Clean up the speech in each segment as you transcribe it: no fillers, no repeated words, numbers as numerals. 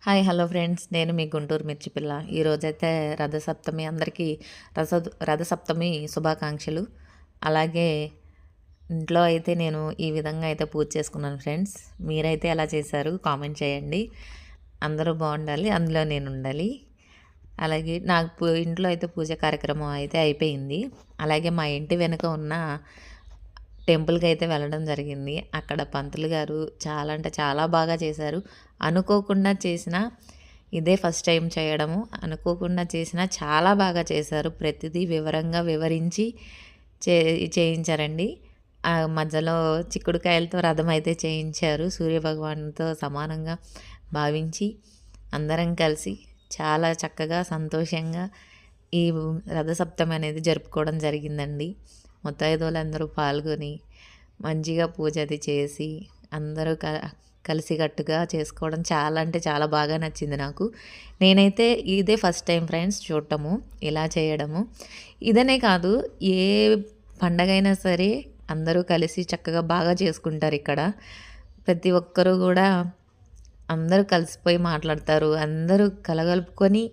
Hello friends. నేను మీ గుంటూరు మిర్చి పిల్ల. ఈరోజైతే రథసప్తమి, అందరికీ రథసప్తమి శుభాకాంక్షలు. అలాగే ఇంట్లో అయితే నేను ఈ విధంగా అయితే పూజ చేసుకున్నాను ఫ్రెండ్స్. మీరైతే ఎలా చేశారు కామెంట్ చేయండి. అందరూ బాగుండాలి, అందులో నేను ఉండాలి. అలాగే నాకు ఇంట్లో అయితే పూజ కార్యక్రమం అయితే అయిపోయింది. అలాగే మా ఇంటి వెనుక ఉన్న టెంపుల్కి అయితే వెళ్ళడం జరిగింది. అక్కడ పంతులు గారు చాలా అంటే చాలా బాగా చేశారు. అనుకోకుండా చేసిన ఇదే ఫస్ట్ టైం చేయడము. అనుకోకుండా చేసిన చాలా బాగా చేశారు. ప్రతిదీ వివరంగా వివరించి చే చేయించారండి. మధ్యలో చిక్కుడుకాయలతో రథం అయితే చేయించారు. సూర్యభగవానుతో సమానంగా భావించి అందరం కలిసి చాలా చక్కగా సంతోషంగా ఈ రథసప్తమి అనేది జరుపుకోవడం జరిగిందండి. ముత్తైదువులందరూ పాల్గొని మంచిగా పూజ అది చేసి అందరూ కలిసికట్టుగా చేసుకోవడం చాలా అంటే చాలా బాగా నచ్చింది నాకు. నేనైతే ఇదే ఫస్ట్ టైం ఫ్రెండ్స్ చూడటము, ఇలా చేయడము. ఇదనే కాదు, ఏ పండగైనా సరే అందరూ కలిసి చక్కగా బాగా చేసుకుంటారు ఇక్కడ. ప్రతి ఒక్కరూ కూడా అందరూ కలిసిపోయి మాట్లాడతారు. అందరూ కలగలుపుకొని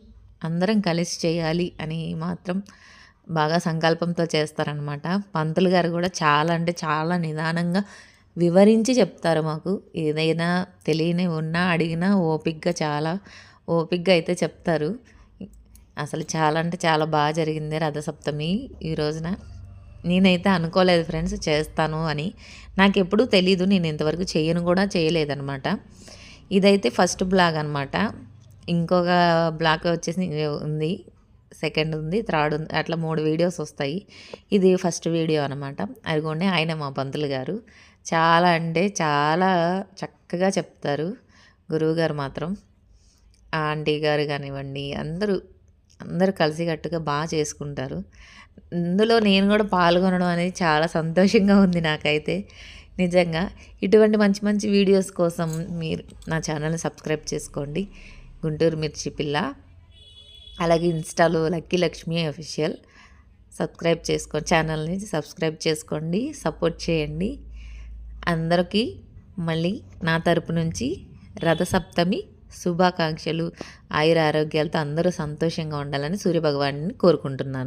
అందరం కలిసి చేయాలి అని మాత్రం బాగా సంకల్పంతో చేస్తారనమాట. పంతులు గారు కూడా చాలా అంటే చాలా నిదానంగా వివరించి చెప్తారు మాకు. ఏదైనా తెలియని ఉన్నా అడిగినా ఓపికగా చాలా ఓపికగా అయితే చెప్తారు. అసలు చాలా అంటే చాలా బాగా జరిగింది రథసప్తమి ఈ రోజున. నేనైతే అనుకోలేదు ఫ్రెండ్స్ చేస్తాను అని. నాకెప్పుడూ తెలీదు. నేను ఇంతవరకు చేయను కూడా చేయలేదనమాట. ఇదైతే ఫస్ట్ బ్లాగ్ అనమాట. ఇంకొక బ్లాగ్ వచ్చేసి ఉంది, సెకండ్ ఉంది, థర్డ్ ఉంది, అట్లా 3 వీడియోస్ వస్తాయి. ఇది ఫస్ట్ వీడియో అనమాట. అదిగోండి ఆయన మా పంతులు గారు. చాలా అంటే చాలా చక్కగా చెప్తారు గురువుగారు మాత్రం. ఆంటీ గారు కానివ్వండి, అందరూ కలిసికట్టుగా బాగా చేసుకుంటారు. ఇందులో నేను కూడా పాల్గొనడం అనేది చాలా సంతోషంగా ఉంది నాకైతే. నిజంగా ఇటువంటి మంచి మంచి వీడియోస్ కోసం మీరు నా ఛానల్ని సబ్స్క్రైబ్ చేసుకోండి, గుంటూరు మిర్చి పిల్ల. అలాగే ఇన్స్టాలో లక్కీ లక్ష్మి అఫీషియల్ ఛానల్ని సబ్స్క్రైబ్ చేసుకోండి, సపోర్ట్ చేయండి. అందరికీ మళ్ళీ నా తరపు నుంచి రథసప్తమి శుభాకాంక్షలు. ఆయుర ఆరోగ్యాలతో అందరూ సంతోషంగా ఉండాలని సూర్యభగవాన్ని కోరుకుంటున్నాను.